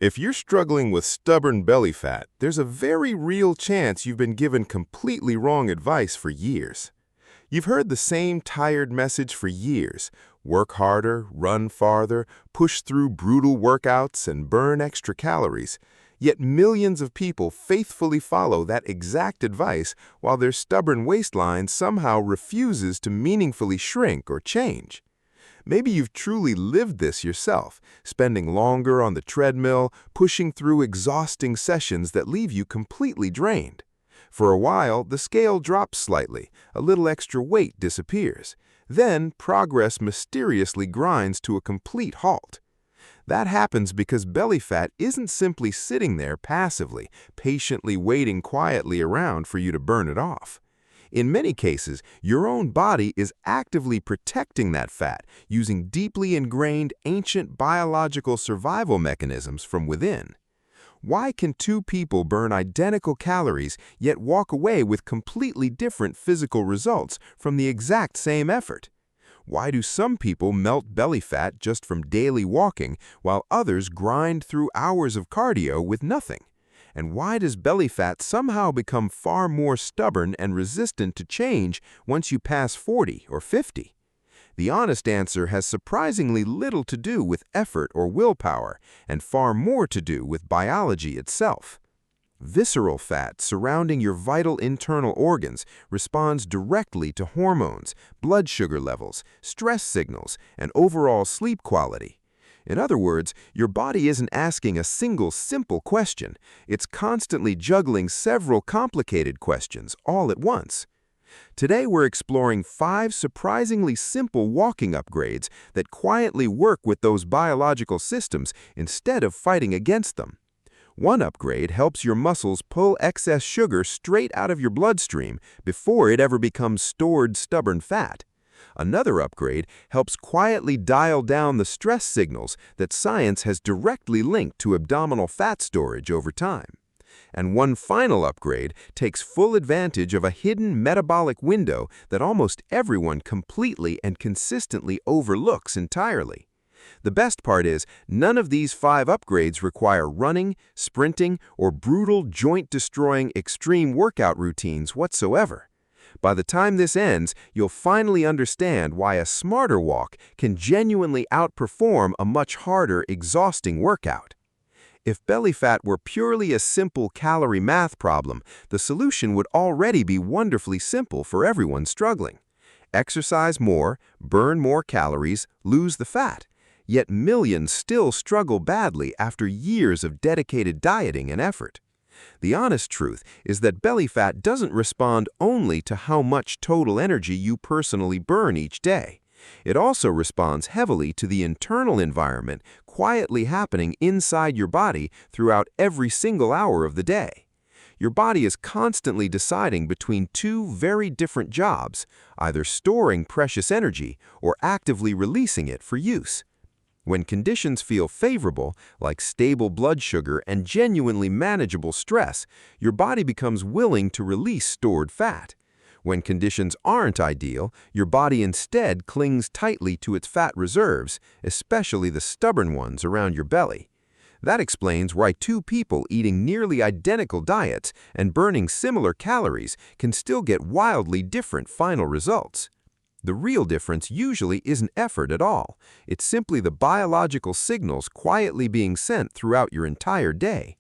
If you're struggling with stubborn belly fat, there's a very real chance you've been given completely wrong advice for years. You've heard the same tired message for years: work harder, run farther, push through brutal workouts, and burn extra calories. Yet millions of people faithfully follow that exact advice while their stubborn waistline somehow refuses to meaningfully shrink or change. Maybe you've truly lived this yourself, spending longer on the treadmill, pushing through exhausting sessions that leave you completely drained. For a while, the scale drops slightly, a little extra weight disappears. Then, progress mysteriously grinds to a complete halt. That happens because belly fat isn't simply sitting there passively, patiently waiting quietly around for you to burn it off. In many cases, your own body is actively protecting that fat, using deeply ingrained ancient biological survival mechanisms from within. Why can two people burn identical calories yet walk away with completely different physical results from the exact same effort? Why do some people melt belly fat just from daily walking while others grind through hours of cardio with nothing? And why does belly fat somehow become far more stubborn and resistant to change once you pass 40 or 50? The honest answer has surprisingly little to do with effort or willpower, and far more to do with biology itself. Visceral fat surrounding your vital internal organs responds directly to hormones, blood sugar levels, stress signals, and overall sleep quality. In other words, your body isn't asking a single simple question. It's constantly juggling several complicated questions all at once. Today we're exploring 5 surprisingly simple walking upgrades that quietly work with those biological systems instead of fighting against them. One upgrade helps your muscles pull excess sugar straight out of your bloodstream before it ever becomes stored stubborn fat. Another upgrade helps quietly dial down the stress signals that science has directly linked to abdominal fat storage over time. And one final upgrade takes full advantage of a hidden metabolic window that almost everyone completely and consistently overlooks entirely. The best part is, none of these 5 upgrades require running, sprinting, or brutal joint-destroying extreme workout routines whatsoever. By the time this ends, you'll finally understand why a smarter walk can genuinely outperform a much harder, exhausting workout. If belly fat were purely a simple calorie math problem, the solution would already be wonderfully simple for everyone struggling. Exercise more, burn more calories, lose the fat. Yet millions still struggle badly after years of dedicated dieting and effort. The honest truth is that belly fat doesn't respond only to how much total energy you personally burn each day. It also responds heavily to the internal environment quietly happening inside your body throughout every single hour of the day. Your body is constantly deciding between 2 very different jobs, either storing precious energy or actively releasing it for use. When conditions feel favorable, like stable blood sugar and genuinely manageable stress, your body becomes willing to release stored fat. When conditions aren't ideal, your body instead clings tightly to its fat reserves, especially the stubborn ones around your belly. That explains why 2 people eating nearly identical diets and burning similar calories can still get wildly different final results. The real difference usually isn't effort at all. It's simply the biological signals quietly being sent throughout your entire day.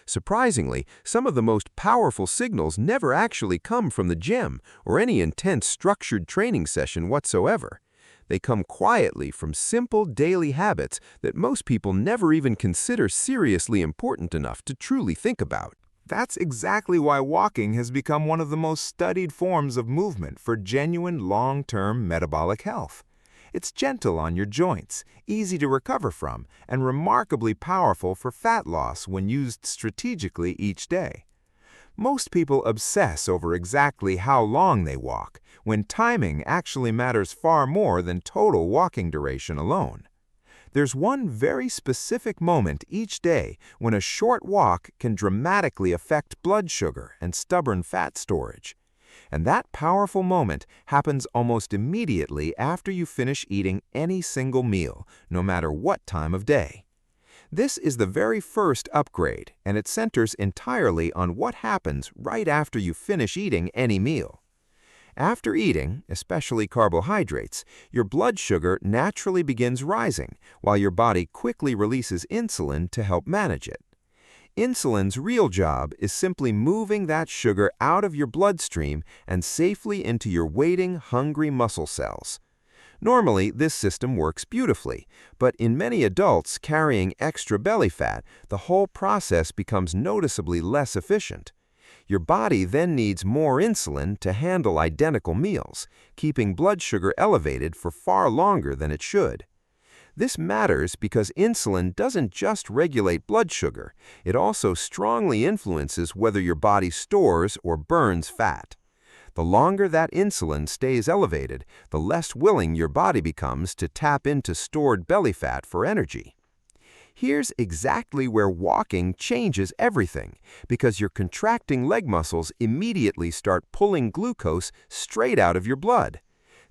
Surprisingly, some of the most powerful signals never actually come from the gym or any intense structured training session whatsoever. They come quietly from simple daily habits that most people never even consider seriously important enough to truly think about. That's exactly why walking has become one of the most studied forms of movement for genuine long-term metabolic health. It's gentle on your joints, easy to recover from, and remarkably powerful for fat loss when used strategically each day. Most people obsess over exactly how long they walk, when timing actually matters far more than total walking duration alone. There's one very specific moment each day when a short walk can dramatically affect blood sugar and stubborn fat storage. And that powerful moment happens almost immediately after you finish eating any single meal, no matter what time of day. This is the very first upgrade, and it centers entirely on what happens right after you finish eating any meal. After eating, especially carbohydrates, your blood sugar naturally begins rising, while your body quickly releases insulin to help manage it. Insulin's real job is simply moving that sugar out of your bloodstream and safely into your waiting, hungry muscle cells. Normally, this system works beautifully, but in many adults carrying extra belly fat, the whole process becomes noticeably less efficient. Your body then needs more insulin to handle identical meals, keeping blood sugar elevated for far longer than it should. This matters because insulin doesn't just regulate blood sugar, it also strongly influences whether your body stores or burns fat. The longer that insulin stays elevated, the less willing your body becomes to tap into stored belly fat for energy. Here's exactly where walking changes everything, because your contracting leg muscles immediately start pulling glucose straight out of your blood.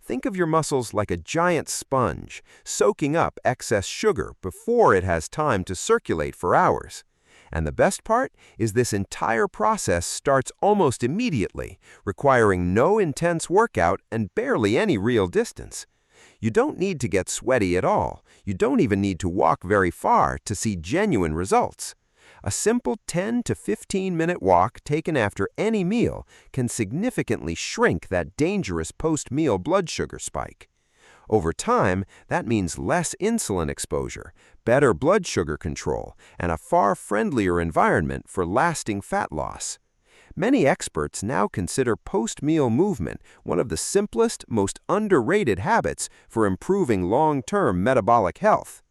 Think of your muscles like a giant sponge, soaking up excess sugar before it has time to circulate for hours. And the best part is this entire process starts almost immediately, requiring no intense workout and barely any real distance. You don't need to get sweaty at all. You don't even need to walk very far to see genuine results. A simple 10 to 15-minute walk taken after any meal can significantly shrink that dangerous post-meal blood sugar spike. Over time, that means less insulin exposure, better blood sugar control, and a far friendlier environment for lasting fat loss. Many experts now consider post-meal movement one of the simplest, most underrated habits for improving long-term metabolic health.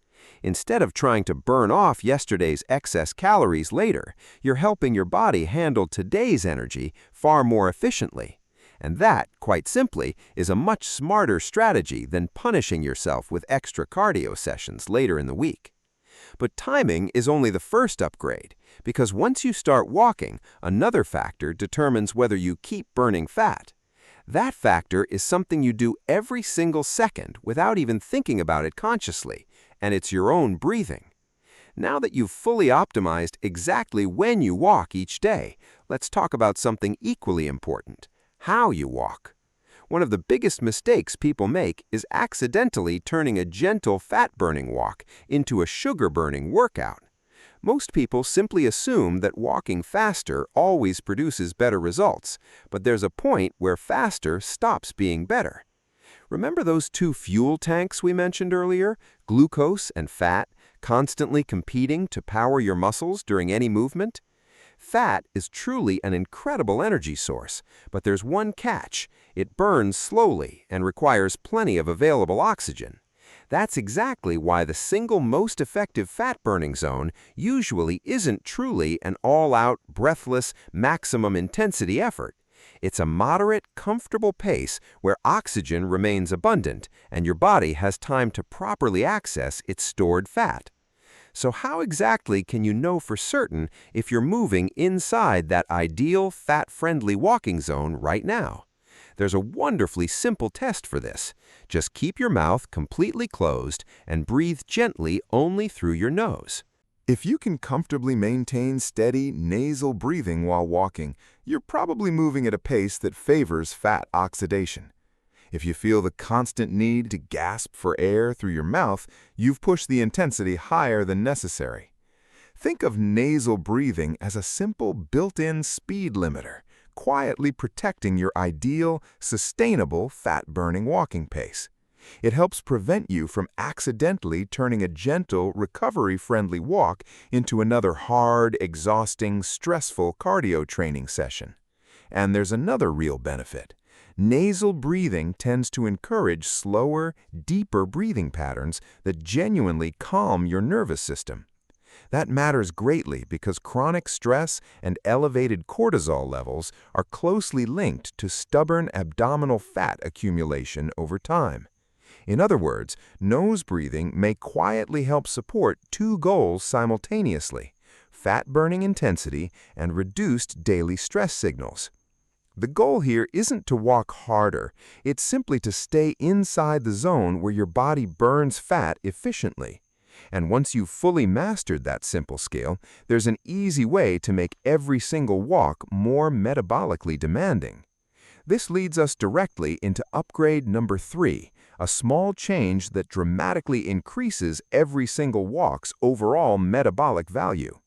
Instead of trying to burn off yesterday's excess calories later, you're helping your body handle today's energy far more efficiently. And that, quite simply, is a much smarter strategy than punishing yourself with extra cardio sessions later in the week. But timing is only the first upgrade, because once you start walking, another factor determines whether you keep burning fat. That factor is something you do every single second without even thinking about it consciously, and it's your own breathing. Now that you've fully optimized exactly when you walk each day, let's talk about something equally important: how you walk. One of the biggest mistakes people make is accidentally turning a gentle fat-burning walk into a sugar-burning workout. Most people simply assume that walking faster always produces better results, but there's a point where faster stops being better. Remember those two fuel tanks we mentioned earlier, glucose and fat, constantly competing to power your muscles during any movement? Fat is truly an incredible energy source, but there's one catch: it burns slowly and requires plenty of available oxygen. That's exactly why the single most effective fat-burning zone usually isn't truly an all-out, breathless, maximum intensity effort. It's a moderate, comfortable pace where oxygen remains abundant and your body has time to properly access its stored fat. So how exactly can you know for certain if you're moving inside that ideal fat-friendly walking zone right now? There's a wonderfully simple test for this. Just keep your mouth completely closed and breathe gently only through your nose. If you can comfortably maintain steady nasal breathing while walking, you're probably moving at a pace that favors fat oxidation. If you feel the constant need to gasp for air through your mouth, you've pushed the intensity higher than necessary. Think of nasal breathing as a simple built-in speed limiter, quietly protecting your ideal, sustainable, fat-burning walking pace. It helps prevent you from accidentally turning a gentle, recovery-friendly walk into another hard, exhausting, stressful cardio training session. And there's another real benefit. Nasal breathing tends to encourage slower, deeper breathing patterns that genuinely calm your nervous system. That matters greatly because chronic stress and elevated cortisol levels are closely linked to stubborn abdominal fat accumulation over time. In other words, nose breathing may quietly help support two goals simultaneously: fat-burning intensity and reduced daily stress signals. The goal here isn't to walk harder, it's simply to stay inside the zone where your body burns fat efficiently. And once you've fully mastered that simple scale, there's an easy way to make every single walk more metabolically demanding. This leads us directly into upgrade number 3, a small change that dramatically increases every single walk's overall metabolic value.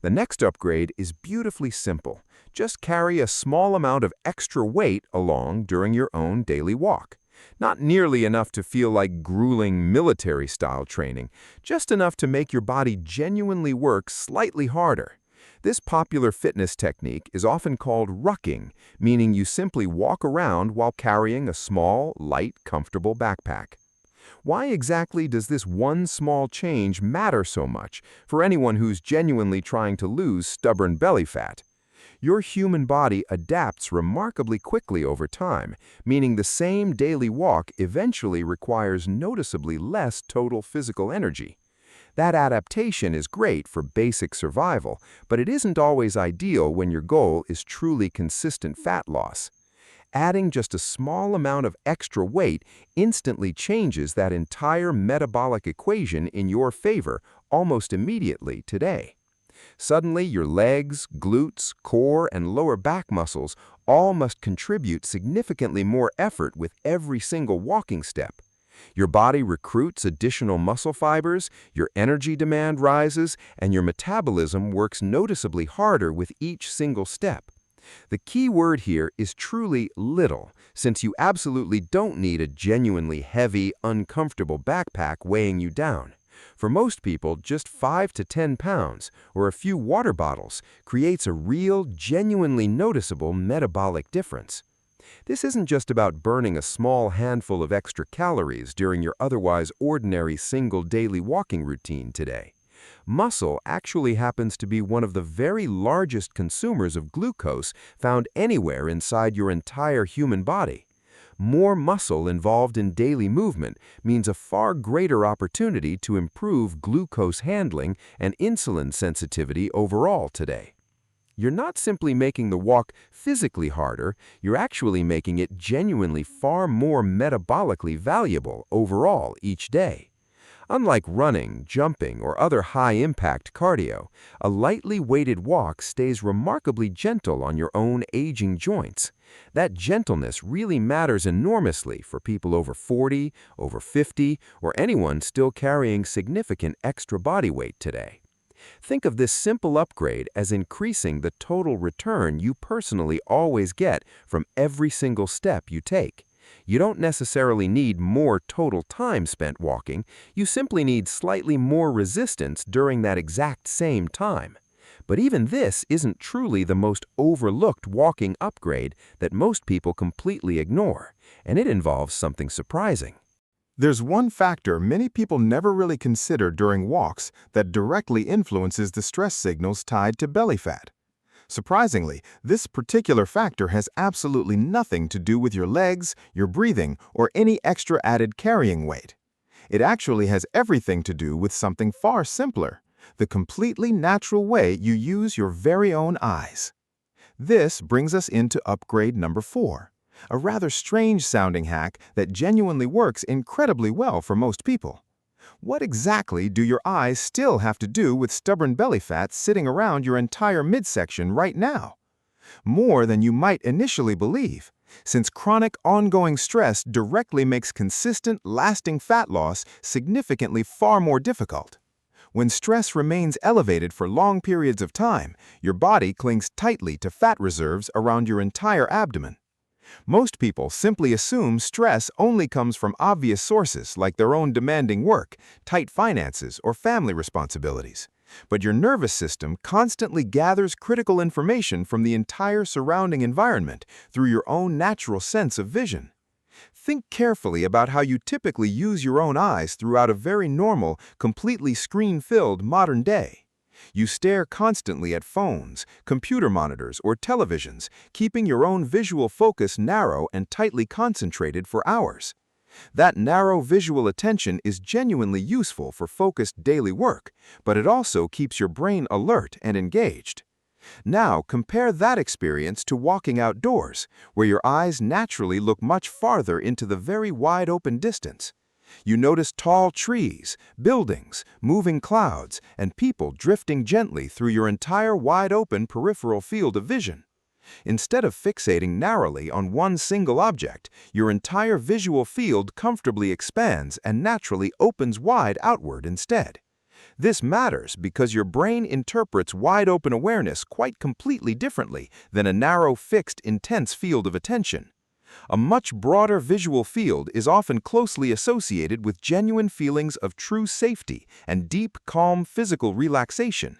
The next upgrade is beautifully simple. Just carry a small amount of extra weight along during your own daily walk. Not nearly enough to feel like grueling military-style training, just enough to make your body genuinely work slightly harder. This popular fitness technique is often called rucking, meaning you simply walk around while carrying a small, light, comfortable backpack. Why exactly does this one small change matter so much for anyone who's genuinely trying to lose stubborn belly fat? Your human body adapts remarkably quickly over time, meaning the same daily walk eventually requires noticeably less total physical energy. That adaptation is great for basic survival, but it isn't always ideal when your goal is truly consistent fat loss. Adding just a small amount of extra weight instantly changes that entire metabolic equation in your favor almost immediately today. Suddenly, your legs, glutes, core, and lower back muscles all must contribute significantly more effort with every single walking step. Your body recruits additional muscle fibers, your energy demand rises, and your metabolism works noticeably harder with each single step. The key word here is truly little, since you absolutely don't need a genuinely heavy, uncomfortable backpack weighing you down. For most people, just 5 to 10 pounds or a few water bottles creates a real, genuinely noticeable metabolic difference. This isn't just about burning a small handful of extra calories during your otherwise ordinary single daily walking routine today. Muscle actually happens to be one of the very largest consumers of glucose found anywhere inside your entire human body. More muscle involved in daily movement means a far greater opportunity to improve glucose handling and insulin sensitivity overall today. You're not simply making the walk physically harder, you're actually making it genuinely far more metabolically valuable overall each day. Unlike running, jumping, or other high-impact cardio, a lightly weighted walk stays remarkably gentle on your own aging joints. That gentleness really matters enormously for people over 40, over 50, or anyone still carrying significant extra body weight today. Think of this simple upgrade as increasing the total return you personally always get from every single step you take. You don't necessarily need more total time spent walking, you simply need slightly more resistance during that exact same time. But even this isn't truly the most overlooked walking upgrade that most people completely ignore, and it involves something surprising. There's one factor many people never really consider during walks that directly influences the stress signals tied to belly fat. Surprisingly, this particular factor has absolutely nothing to do with your legs, your breathing, or any extra added carrying weight. It actually has everything to do with something far simpler, the completely natural way you use your very own eyes. This brings us into upgrade number 4, a rather strange-sounding hack that genuinely works incredibly well for most people. What exactly do your eyes still have to do with stubborn belly fat sitting around your entire midsection right now? More than you might initially believe, since chronic ongoing stress directly makes consistent, lasting fat loss significantly far more difficult. When stress remains elevated for long periods of time, your body clings tightly to fat reserves around your entire abdomen. Most people simply assume stress only comes from obvious sources like their own demanding work, tight finances, or family responsibilities. But your nervous system constantly gathers critical information from the entire surrounding environment through your own natural sense of vision. Think carefully about how you typically use your own eyes throughout a very normal, completely screen-filled modern day. You stare constantly at phones, computer monitors, or televisions, keeping your own visual focus narrow and tightly concentrated for hours. That narrow visual attention is genuinely useful for focused daily work, but it also keeps your brain alert and engaged. Now compare that experience to walking outdoors, where your eyes naturally look much farther into the very wide open distance. You notice tall trees, buildings, moving clouds, and people drifting gently through your entire wide-open peripheral field of vision. Instead of fixating narrowly on one single object, your entire visual field comfortably expands and naturally opens wide outward instead. This matters because your brain interprets wide-open awareness quite completely differently than a narrow, fixed, intense field of attention. A much broader visual field is often closely associated with genuine feelings of true safety and deep, calm physical relaxation.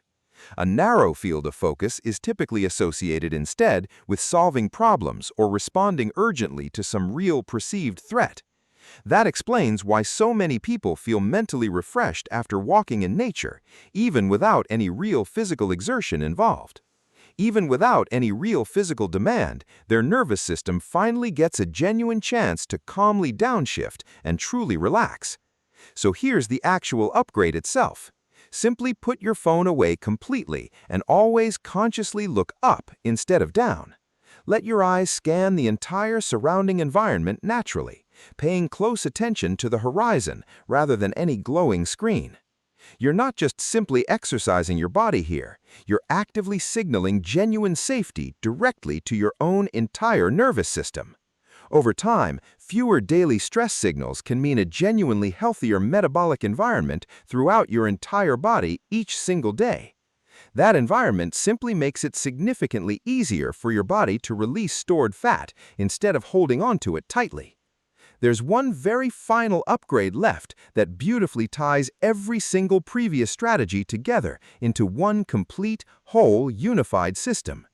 A narrow field of focus is typically associated instead with solving problems or responding urgently to some real perceived threat. That explains why so many people feel mentally refreshed after walking in nature, even without any real physical exertion involved. Even without any real physical demand, their nervous system finally gets a genuine chance to calmly downshift and truly relax. So here's the actual upgrade itself. Simply put your phone away completely and always consciously look up instead of down. Let your eyes scan the entire surrounding environment naturally, paying close attention to the horizon rather than any glowing screen. You're not just simply exercising your body here, you're actively signaling genuine safety directly to your own entire nervous system. Over time, fewer daily stress signals can mean a genuinely healthier metabolic environment throughout your entire body each single day. That environment simply makes it significantly easier for your body to release stored fat instead of holding onto it tightly. There's one very final upgrade left that beautifully ties every single previous strategy together into one complete, whole, unified system.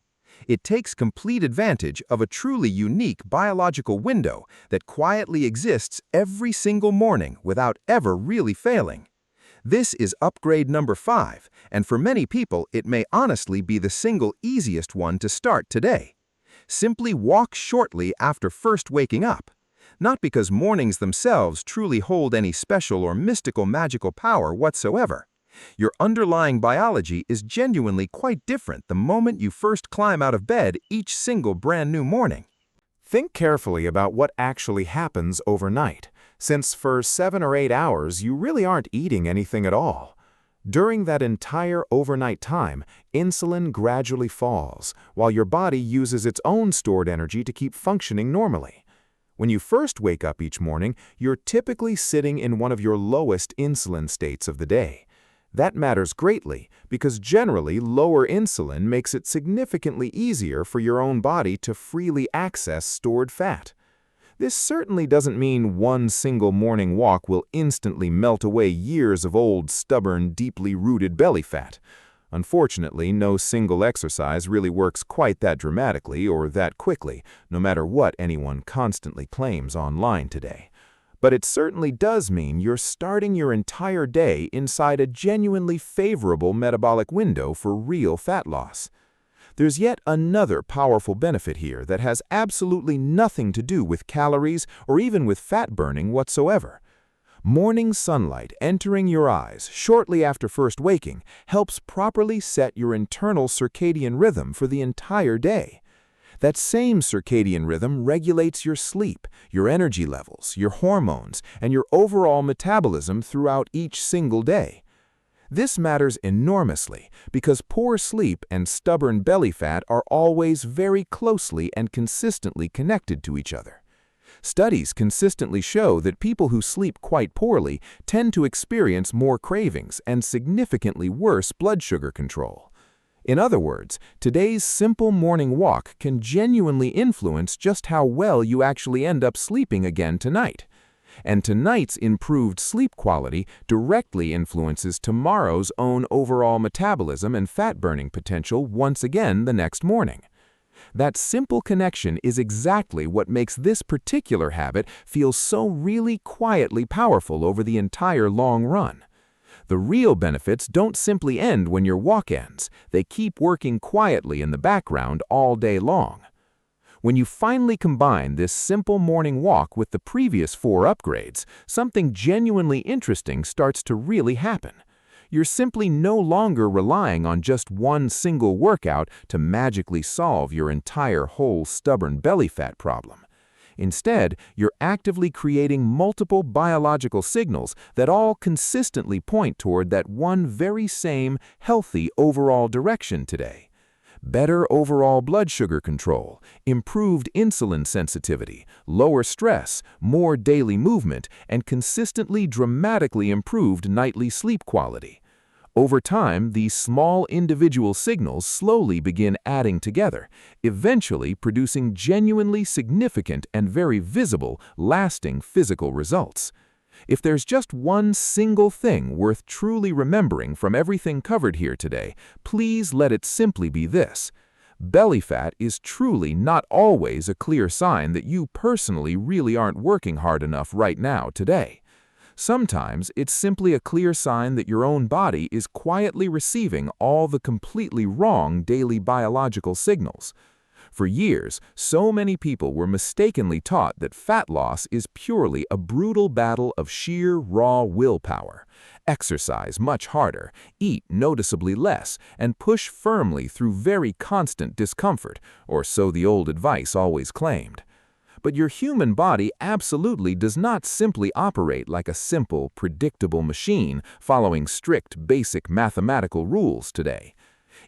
It takes complete advantage of a truly unique biological window that quietly exists every single morning without ever really failing. This is upgrade number 5, and for many people it may honestly be the single easiest one to start today. Simply walk shortly after first waking up. Not because mornings themselves truly hold any special or mystical magical power whatsoever. Your underlying biology is genuinely quite different the moment you first climb out of bed each single brand new morning. Think carefully about what actually happens overnight, since for 7 or 8 hours you really aren't eating anything at all. During that entire overnight time, insulin gradually falls, while your body uses its own stored energy to keep functioning normally. When you first wake up each morning, you're typically sitting in one of your lowest insulin states of the day. That matters greatly because generally lower insulin makes it significantly easier for your own body to freely access stored fat. This certainly doesn't mean one single morning walk will instantly melt away years of old, stubborn, deeply rooted belly fat. Unfortunately, no single exercise really works quite that dramatically or that quickly, no matter what anyone constantly claims online today. But it certainly does mean you're starting your entire day inside a genuinely favorable metabolic window for real fat loss. There's yet another powerful benefit here that has absolutely nothing to do with calories or even with fat burning whatsoever. Morning sunlight entering your eyes shortly after first waking helps properly set your internal circadian rhythm for the entire day. That same circadian rhythm regulates your sleep, your energy levels, your hormones, and your overall metabolism throughout each single day. This matters enormously because poor sleep and stubborn belly fat are always very closely and consistently connected to each other. Studies consistently show that people who sleep quite poorly tend to experience more cravings and significantly worse blood sugar control. In other words, today's simple morning walk can genuinely influence just how well you actually end up sleeping again tonight. And tonight's improved sleep quality directly influences tomorrow's own overall metabolism and fat-burning potential once again the next morning. That simple connection is exactly what makes this particular habit feel so really quietly powerful over the entire long run. The real benefits don't simply end when your walk ends. They keep working quietly in the background all day long. When you finally combine this simple morning walk with the previous 4 upgrades, something genuinely interesting starts to really happen. You're simply no longer relying on just one single workout to magically solve your entire whole stubborn belly fat problem. Instead, you're actively creating multiple biological signals that all consistently point toward that one very same healthy overall direction today. Better overall blood sugar control, improved insulin sensitivity, lower stress, more daily movement, and consistently dramatically improved nightly sleep quality. Over time, these small individual signals slowly begin adding together, eventually producing genuinely significant and very visible, lasting physical results. If there's just one single thing worth truly remembering from everything covered here today, please let it simply be this. Belly fat is truly not always a clear sign that you personally really aren't working hard enough right now today. Sometimes it's simply a clear sign that your own body is quietly receiving all the completely wrong daily biological signals. For years, so many people were mistakenly taught that fat loss is purely a brutal battle of sheer raw willpower. Exercise much harder, eat noticeably less, and push firmly through very constant discomfort, or so the old advice always claimed. But your human body absolutely does not simply operate like a simple, predictable machine following strict, basic mathematical rules today.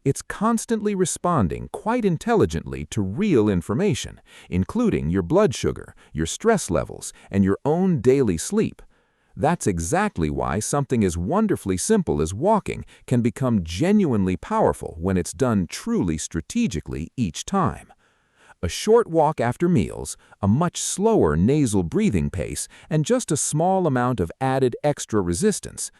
It's constantly responding quite intelligently to real information, including your blood sugar, your stress levels, and your own daily sleep. That's exactly why something as wonderfully simple as walking can become genuinely powerful when it's done truly strategically each time. A short walk after meals, a much slower nasal breathing pace, and just a small amount of added extra resistance